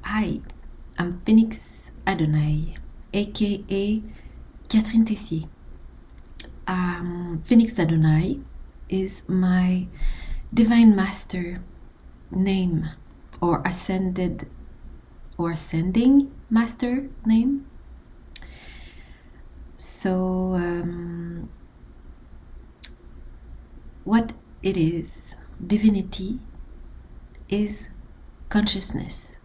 Hi, I'm Phoenix Adonai, aka Catherine Tessier. Phoenix Adonai is my divine master name, or ascending master name. So, what it is, divinity is consciousness.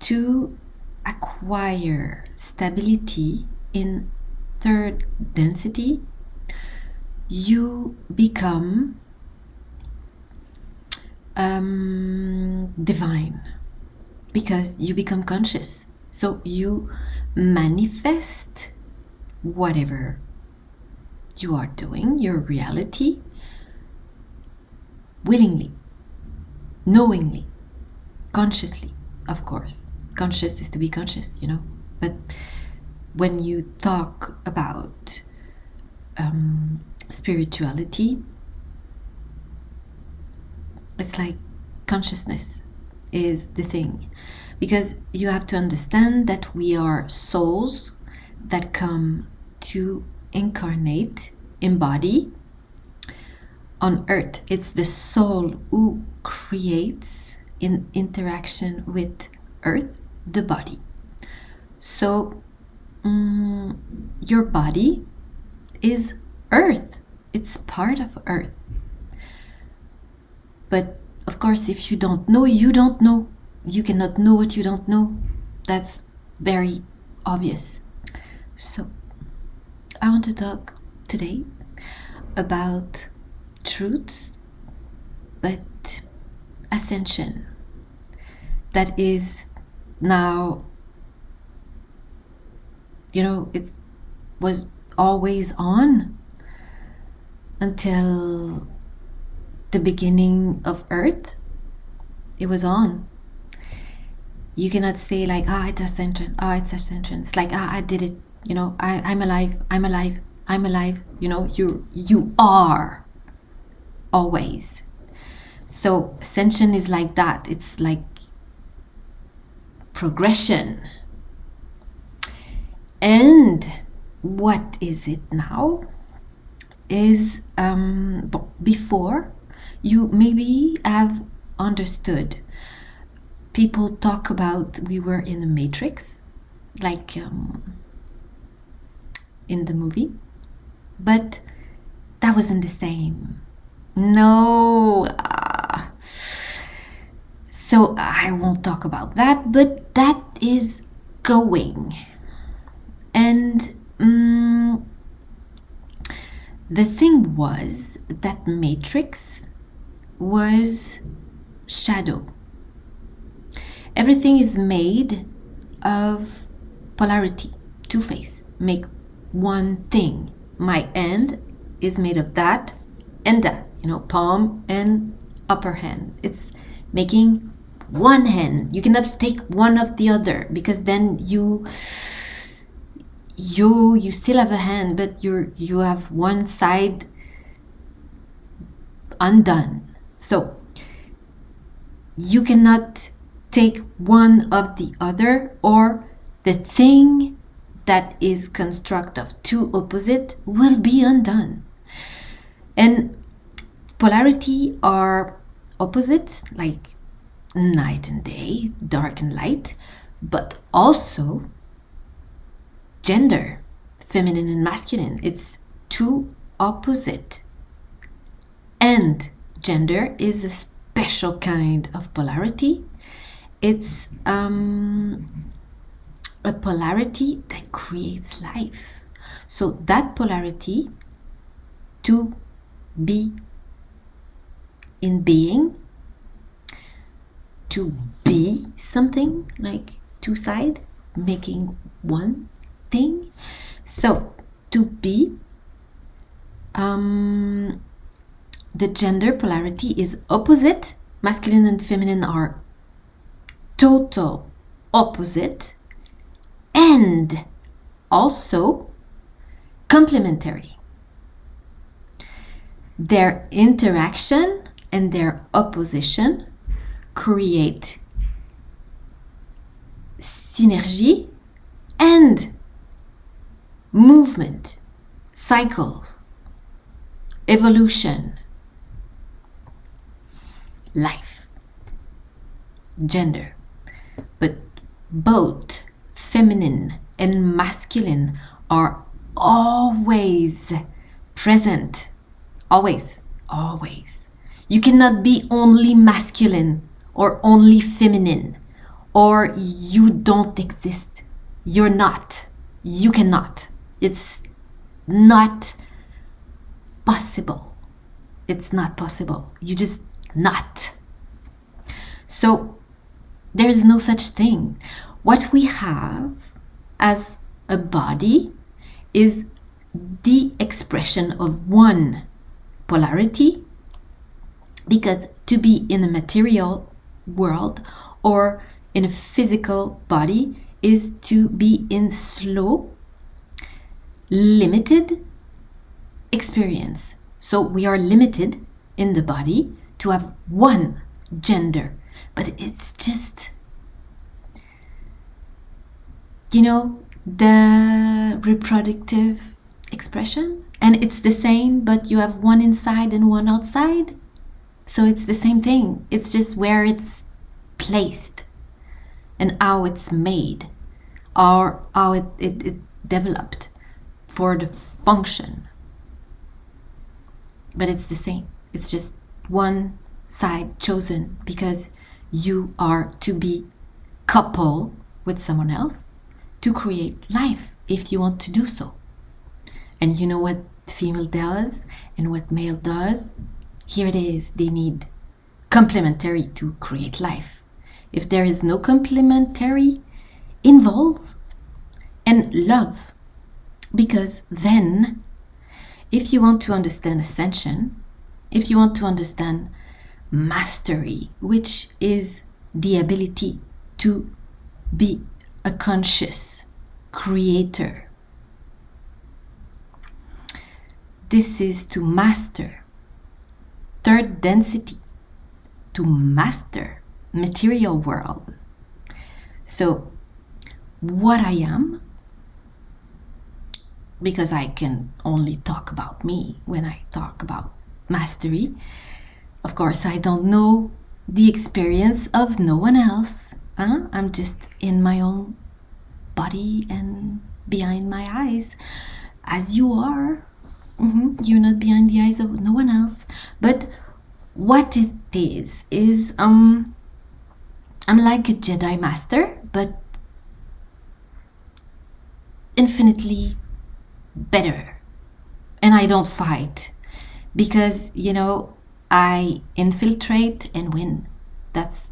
To acquire stability in third density, you become divine, because you become conscious. So you manifest whatever you are doing, your reality, willingly, knowingly, consciously, of course. Conscious is to be conscious, But when you talk about spirituality, it's like consciousness is the thing. Because you have to understand that we are souls that come to incarnate, embody on earth. It's the soul who creates in interaction with earth, the body. So your body is earth. It's part of earth. But of course, if you don't know, you don't know. You cannot know what you don't know. That's very obvious. So I want to talk today about truths, but ascension. That is now, it was always on until the beginning of earth. It was on. You cannot say like, it's ascension, it's ascension. It's like, I did it, I'm alive, I'm alive, I'm alive. You are always. So ascension is like that. It's like progression. And what is it now is before you maybe have understood, people talk about we were in a matrix, like in the movie, but that wasn't the same. No. So I won't talk about that, but that is going. And the thing was that matrix was shadow. Everything is made of polarity, two-face. Make one thing. My hand is made of that and that, palm and upper hand. It's making one hand. You cannot take one of the other, because then you still have a hand, but you have one side undone. So you cannot take one of the other, or the thing that is construct of two opposite will be undone. And polarity are opposites, like night and day, dark and light, but also gender, feminine and masculine. It's two opposite. And gender is a special kind of polarity. It's a polarity that creates life. So that polarity, to be in being, to be something, like two sides making one thing. So to be, the gender polarity is opposite. Masculine and feminine are total opposite, and also complementary. Their interaction and their opposition create synergy and movement, cycles, evolution, life, gender. But both feminine and masculine are always present. Always, always. You cannot be only masculine or only feminine, or you don't exist. You're not. You cannot. It's not possible. It's not possible. You just not. So there is no such thing. What we have as a body is the expression of one polarity, because to be in a material world or in a physical body is to be in slow, limited experience. So we are limited in the body to have one gender, but it's just, you know, the reproductive expression, and it's the same, but you have one inside and one outside. So it's the same thing. It's just where it's placed and how it's made, or how it developed for the function. But it's the same. It's just one side chosen because you are to be coupled with someone else to create life if you want to do so. And you know what female does and what male does? Here it is. They need complementary to create life. If there is no complementary, involve and love. Because then, if you want to understand ascension, if you want to understand mastery, which is the ability to be a conscious creator, this is to master third density, to master material world. So what I am, because I can only talk about me when I talk about mastery, of course I don't know the experience of no one else. I'm just in my own body and behind my eyes, as you are. You're not behind the eyes of no one else. But what it is I'm like a Jedi Master, but infinitely better. And I don't fight because, you know, I infiltrate and win. That's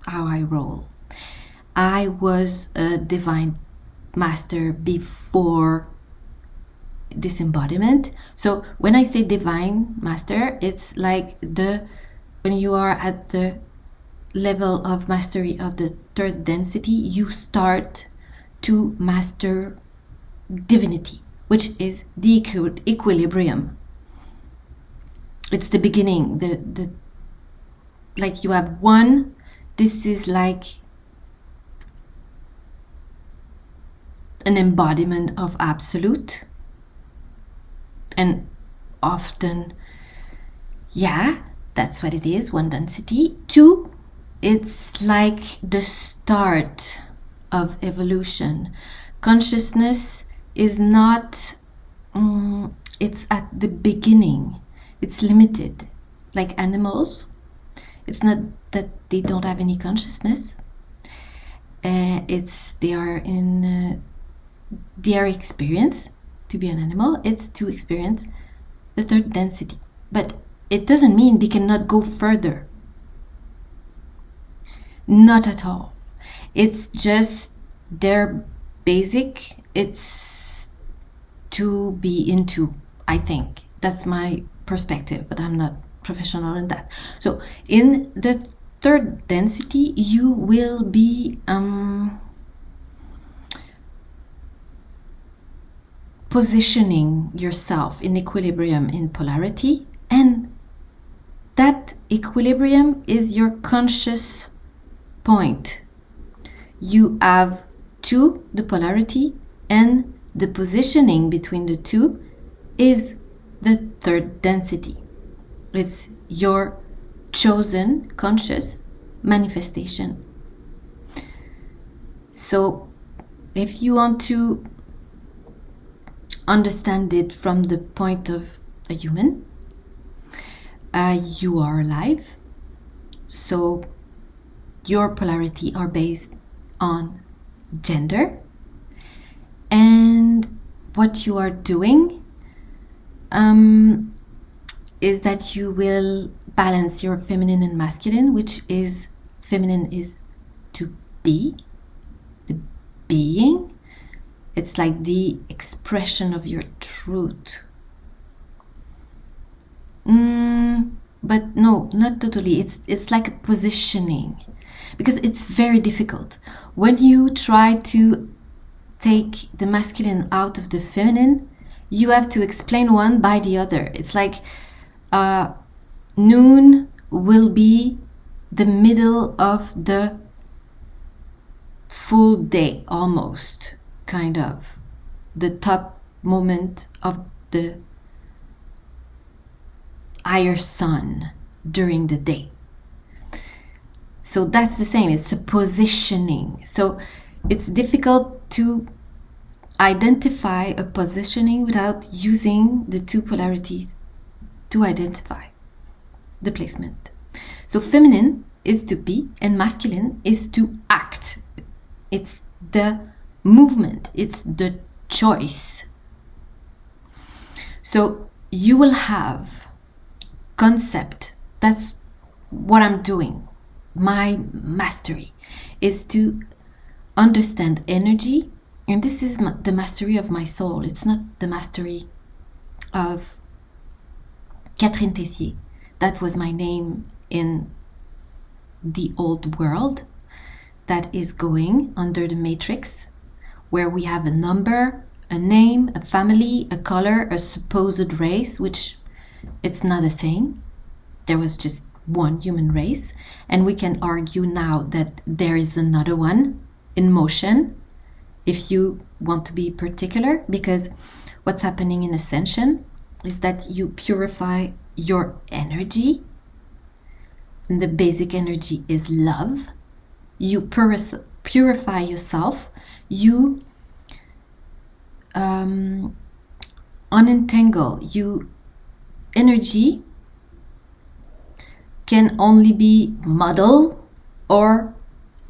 how I roll. I was a divine master before this embodiment. So when I say divine master, it's like when you are at the level of mastery of the third density, you start to master divinity, which is the equilibrium. It's the beginning. The like you have one. This is like an embodiment of absolute. And often, yeah, that's what it is, one density. Two, it's like the start of evolution. Consciousness is not, it's at the beginning. It's limited. Like animals, it's not that they don't have any consciousness. They are in their experience. To be an animal, it's to experience the third density. But it doesn't mean they cannot go further. Not at all. It's just their basic, it's to be into, I think. That's my perspective, but I'm not professional in that. So in the third density, you will be positioning yourself in equilibrium, in polarity, and that equilibrium is your conscious point. You have two, the polarity, and the positioning between the two is the third density. It's your chosen conscious manifestation. So if you want to understand it from the point of a human, you are alive. So your polarity are based on gender, and what you are doing is that you will balance your feminine and masculine, which is feminine is to be, the being. It's like the expression of your truth. But no, not totally. It's like a positioning, because it's very difficult when you try to take the masculine out of the feminine. You have to explain one by the other. It's like noon will be the middle of the full day, almost, kind of the top moment of the higher sun during the day. So that's the same, it's a positioning. So it's difficult to identify a positioning without using the two polarities to identify the placement. So feminine is to be and masculine is to act. It's the movement, it's the choice. So you will have concept. That's what I'm doing. My mastery is to understand energy, and this is the mastery of my soul. It's not the mastery of Catherine Tessier. That was my name in the old world that is going under the matrix, where we have a number, a name, a family, a color, a supposed race, which it's not a thing. There was just one human race, and we can argue now that there is another one in motion, if you want to be particular, because what's happening in Ascension is that you purify your energy, and the basic energy is love. You purify yourself, you unentangle. You energy can only be model or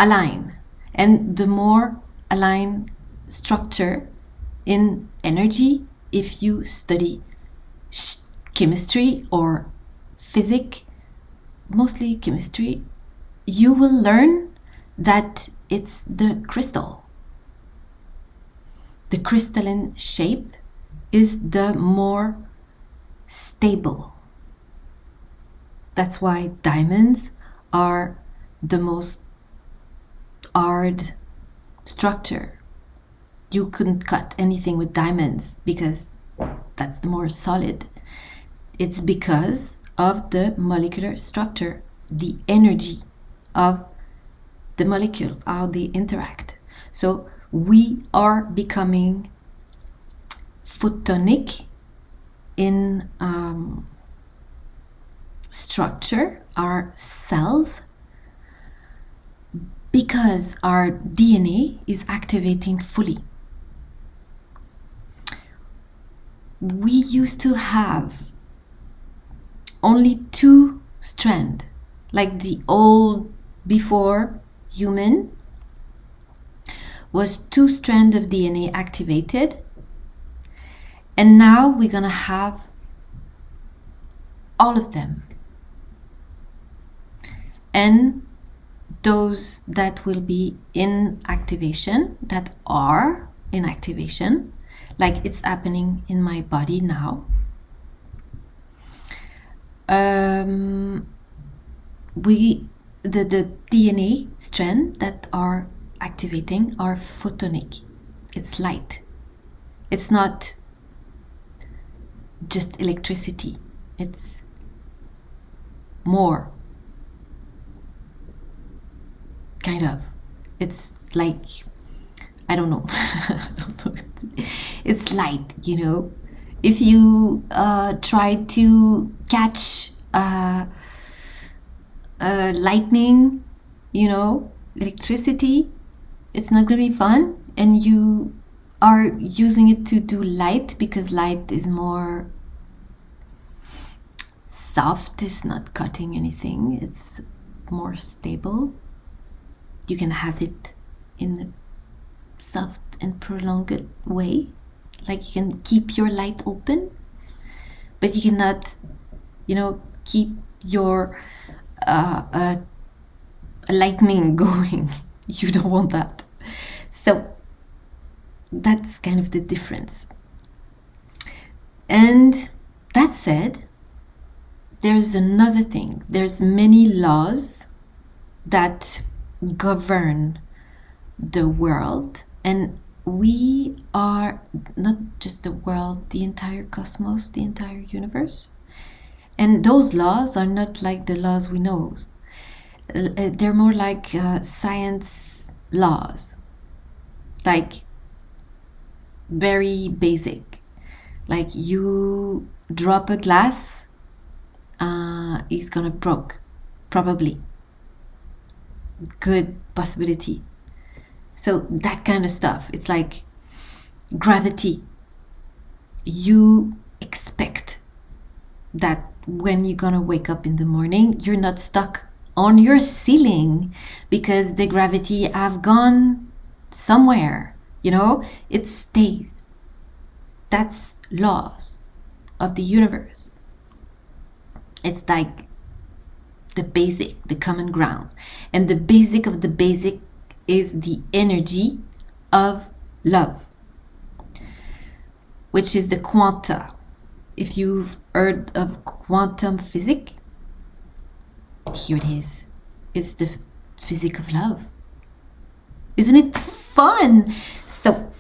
align, and the more aligned structure in energy, if you study chemistry or physics, mostly chemistry, you will learn that it's the crystal. The crystalline shape is the more stable. That's why diamonds are the most hard structure. You couldn't cut anything with diamonds because that's the more solid. It's because of the molecular structure, the energy of the molecule, how they interact. So we are becoming photonic in structure, our cells, because our DNA is activating fully. We used to have only two strands, like the old before human was two strands of DNA activated, and now we're gonna have all of them. And those that will be in activation, that are in activation, like it's happening in my body now. The DNA strand that are activating are photonic. It's light. It's not just electricity. It's more. Kind of. It's like I don't know. I don't know. It's light, you know. If you try to catch lightning, you know, electricity, it's not gonna be fun. And you are using it to do light because light is more soft, it's not cutting anything, it's more stable. You can have it in a soft and prolonged way, like you can keep your light open, but you cannot, you know, keep your lightning going. You don't want that. So that's kind of the difference. And that said, there's another thing. There's many laws that govern the world, and we are not just the world, the entire cosmos, the entire universe. And those laws are not like the laws we know. They're more like science laws, like very basic. Like you drop a glass, it's gonna broke, probably. Good possibility. So that kind of stuff. It's like gravity. You expect that when you're gonna wake up in the morning, you're not stuck on your ceiling because the gravity have gone somewhere, you know, it stays. That's laws of the universe. It's like the basic, the common ground. And the basic of the basic is the energy of love, which is the quanta. If you've heard of quantum physics, here it is. It's the physics of love. Isn't it fun? So,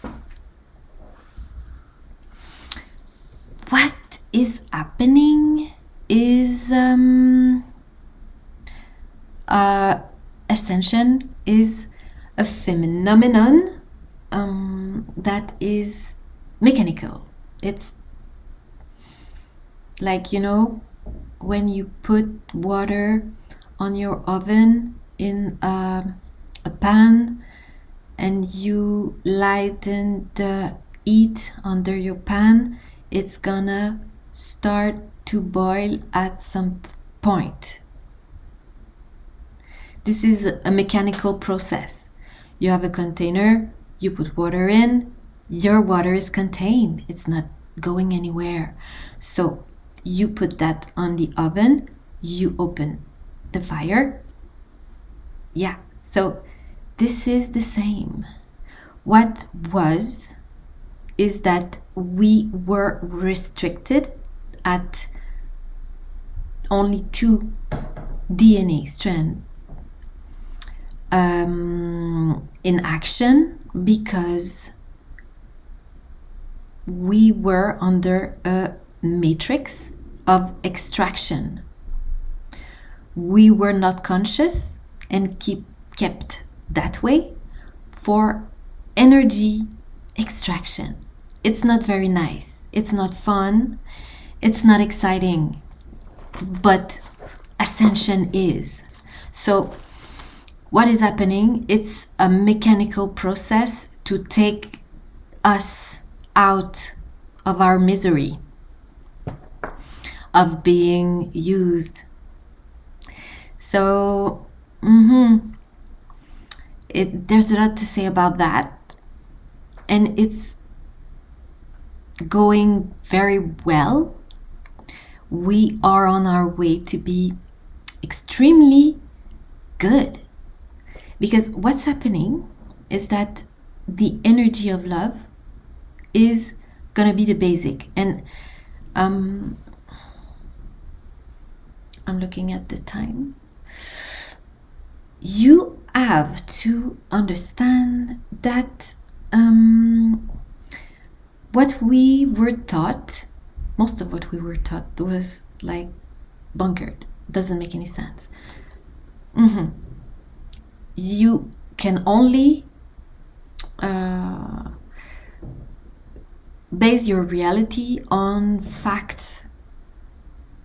what is happening is Ascension is a phenomenon that is mechanical. It's like, you know, when you put water on your oven in a pan and you lighten the heat under your pan, it's gonna start to boil at some point. This is a mechanical process. You have a container, you put water in, your water is contained. It's not going anywhere. So you put that on the oven, you open the fire. Yeah, so this is the same. What was is that we were restricted at only 2 DNA strands in action because we were under a matrix of extraction. We were not conscious and kept that way for energy extraction. It's not very nice. It's not fun. It's not exciting. But Ascension is. So what is happening? It's a mechanical process to take us out of our misery of being used. So there's a lot to say about that, and it's going very well. We are on our way to be extremely good, because what's happening is that the energy of love is gonna be the basic. And I'm looking at the time. You have to understand that what we were taught, most of what we were taught was like bunkered. Doesn't make any sense. You can only base your reality on facts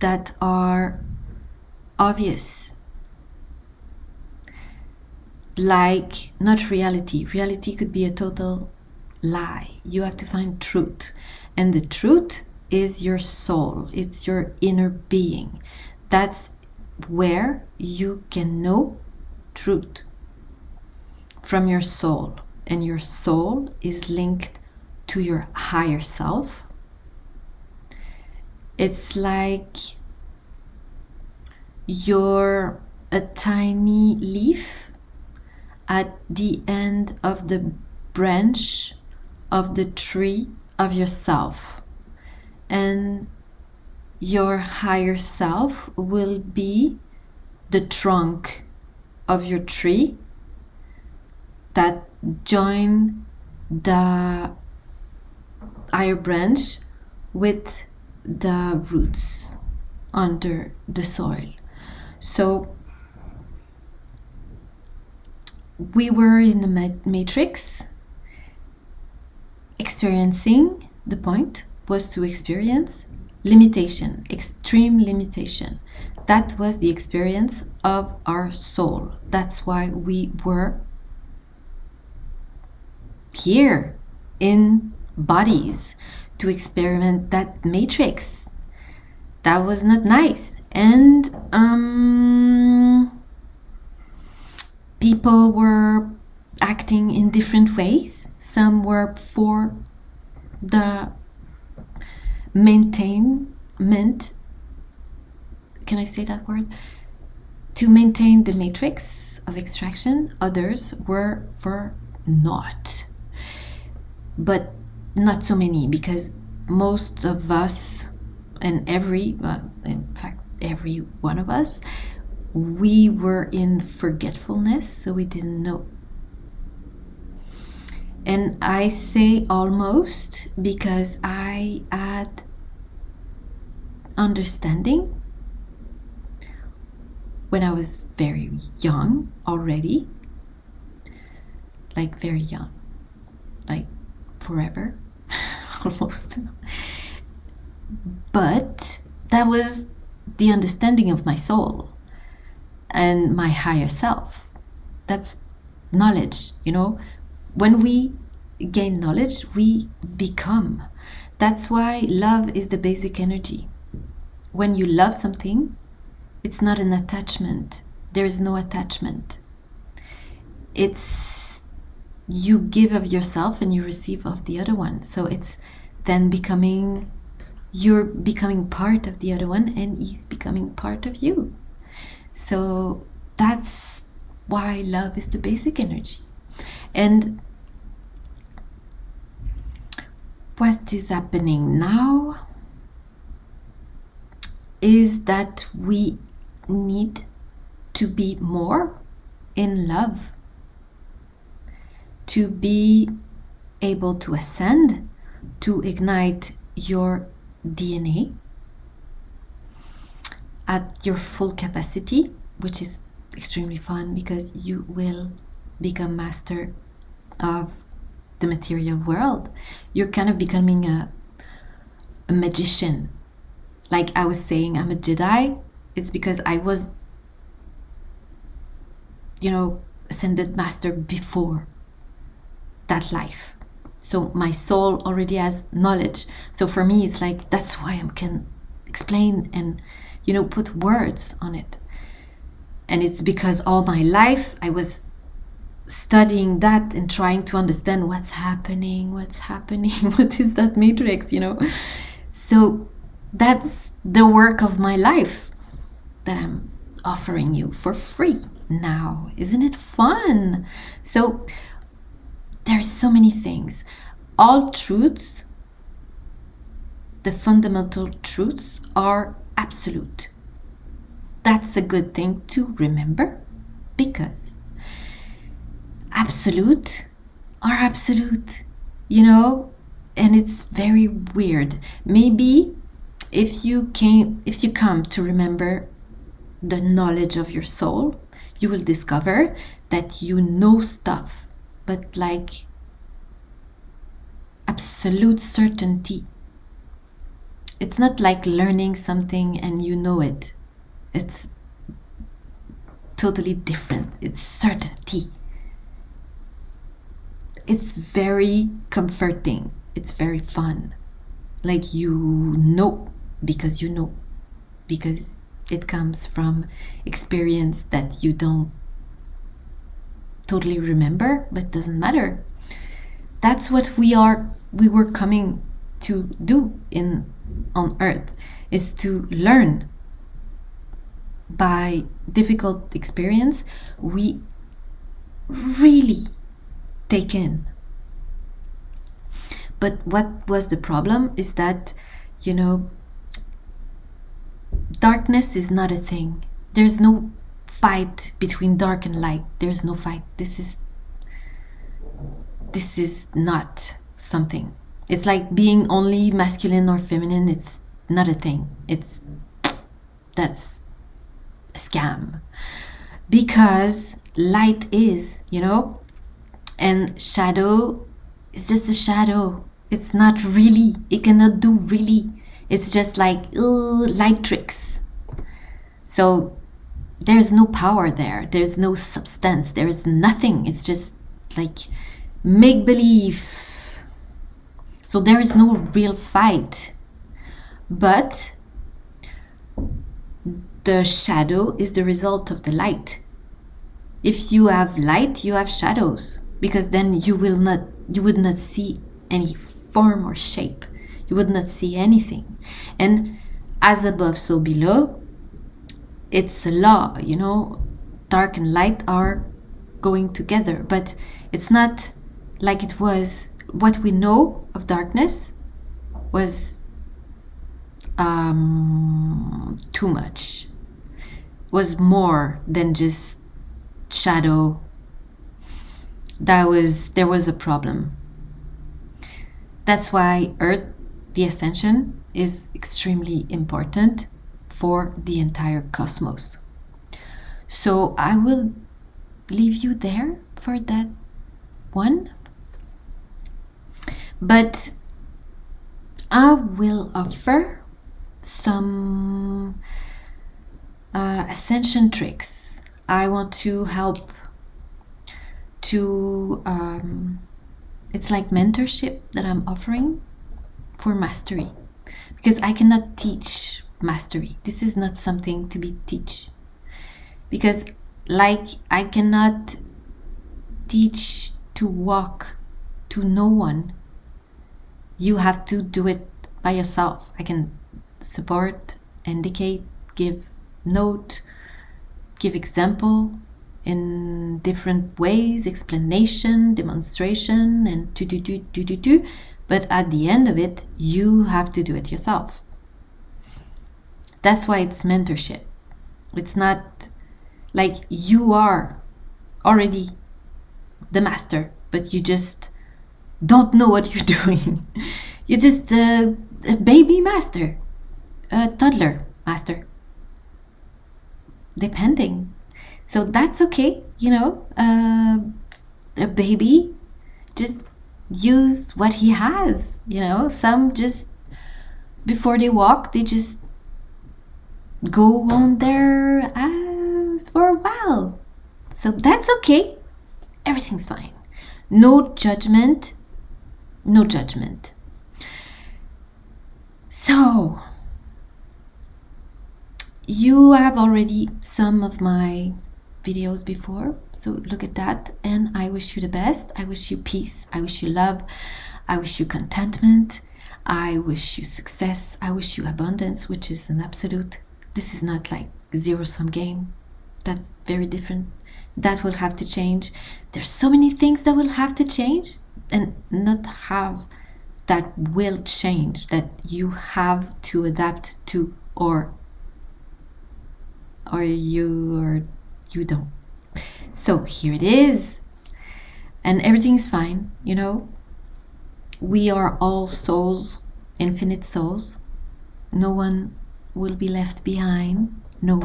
that are obvious. Like, not reality. Reality could be a total lie. You have to find truth. And the truth is your soul. It's your inner being. That's where you can know truth from your soul. And your soul is linked to your higher self. It's like you're a tiny leaf at the end of the branch of the tree of yourself, and your higher self will be the trunk of your tree that join the higher branch with the roots under the soil. So we were in the matrix experiencing. The point was to experience limitation, extreme limitation. That was the experience of our soul. That's why we were here in bodies, to experiment that matrix. That was not nice. And people were acting in different ways. Some were for the maintainment, can I say that word? To maintain the matrix of extraction. Others were for not. But not so many, because most of us, and in fact every one of us, we were in forgetfulness, so we didn't know. And I say almost because I had understanding when I was very young already, like very young, like forever, almost. But that was the understanding of my soul and my higher self. That's knowledge, you know. When we gain knowledge, we become. That's why love is the basic energy. When you love something, it's not an attachment. There is no attachment. It's you give of yourself and you receive of the other one. So it's then you're becoming part of the other one, and he's becoming part of you. So that's why love is the basic energy. And what is happening now is that we need to be more in love, to be able to ascend, to ignite your DNA at your full capacity, which is extremely fun because you will become master of the material world. You're kind of becoming a magician. Like I was saying, I'm a Jedi. It's because I was, ascended master before that life. So my soul already has knowledge. So for me, it's like, that's why I can explain and, put words on it. And it's because all my life I was studying that and trying to understand what's happening, what is that matrix, So that's the work of my life that I'm offering you for free now. Isn't it fun? So there's so many things. All truths, the fundamental truths, are absolute. That's a good thing to remember, because absolute are absolute, and it's very weird. Maybe if you come to remember the knowledge of your soul, you will discover that you know stuff, but like absolute certainty. It's not like learning something and you know it. It's totally different. It's certainty. It's very comforting. It's very fun. Like you know because you know. Because it comes from experience that you don't totally remember, but doesn't matter. That's what we were coming to do on earth, is to learn. By difficult experience, we really take in. But what was the problem is that, darkness is not a thing. There's no fight between dark and light. There's no fight. This is not something. It's like being only masculine or feminine. It's not a thing. That's a scam. Because light is, and shadow is just a shadow. It's not really. It cannot do really. It's just like light tricks. So there's no power there. There's no substance. There's nothing. It's just like make-believe. So there is no real fight. But the shadow is the result of the light. If you have light, you have shadows. Because then you would not see any form or shape. You would not see anything. And as above, so below, it's a law, dark and light are going together. But it's not like it was. What we know of darkness was too much. Was more than just shadow. There was a problem. That's why Earth, the Ascension, is extremely important for the entire cosmos. So I will leave you there for that one. But I will offer some Ascension tricks. I want to help to it's like mentorship that I'm offering for mastery, because I cannot teach mastery. This is not something to be teach, because like I cannot teach to walk to no one. You have to do it by yourself. I can support, indicate, give note, give example in different ways, explanation, demonstration, and do. But at the end of it, you have to do it yourself. That's why it's mentorship. It's not like you are already the master, but you just don't know what you're doing. You're just a baby master, a toddler master, depending. So that's okay, a baby just use what he has, Some just, before they walk, they just go on their ass for a while. So that's okay. Everything's fine. No judgment. No judgment. So, you have already some of my videos before, so look at that, and I wish you the best. I wish you peace. I wish you love. I wish you contentment. I wish you success. I wish you abundance, which is an absolute. This is not like zero-sum game. That's very different. That will have to change. There's so many things that will have to change, and not have that will change, that you have to adapt to, or you don't. So here it is, and everything's fine. We are all souls, infinite souls. No one will be left behind. No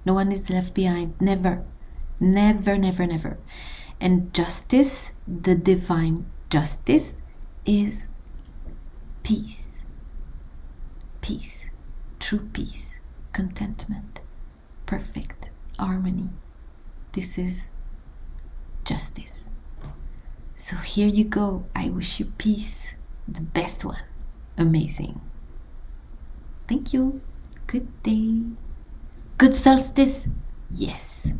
one is left behind. Never. And justice, the divine justice, is peace. Peace. True peace. Contentment. Perfect harmony. This is justice. So here you go. I wish you peace. The best one. Amazing. Thank you. Good day. Good solstice. Yes.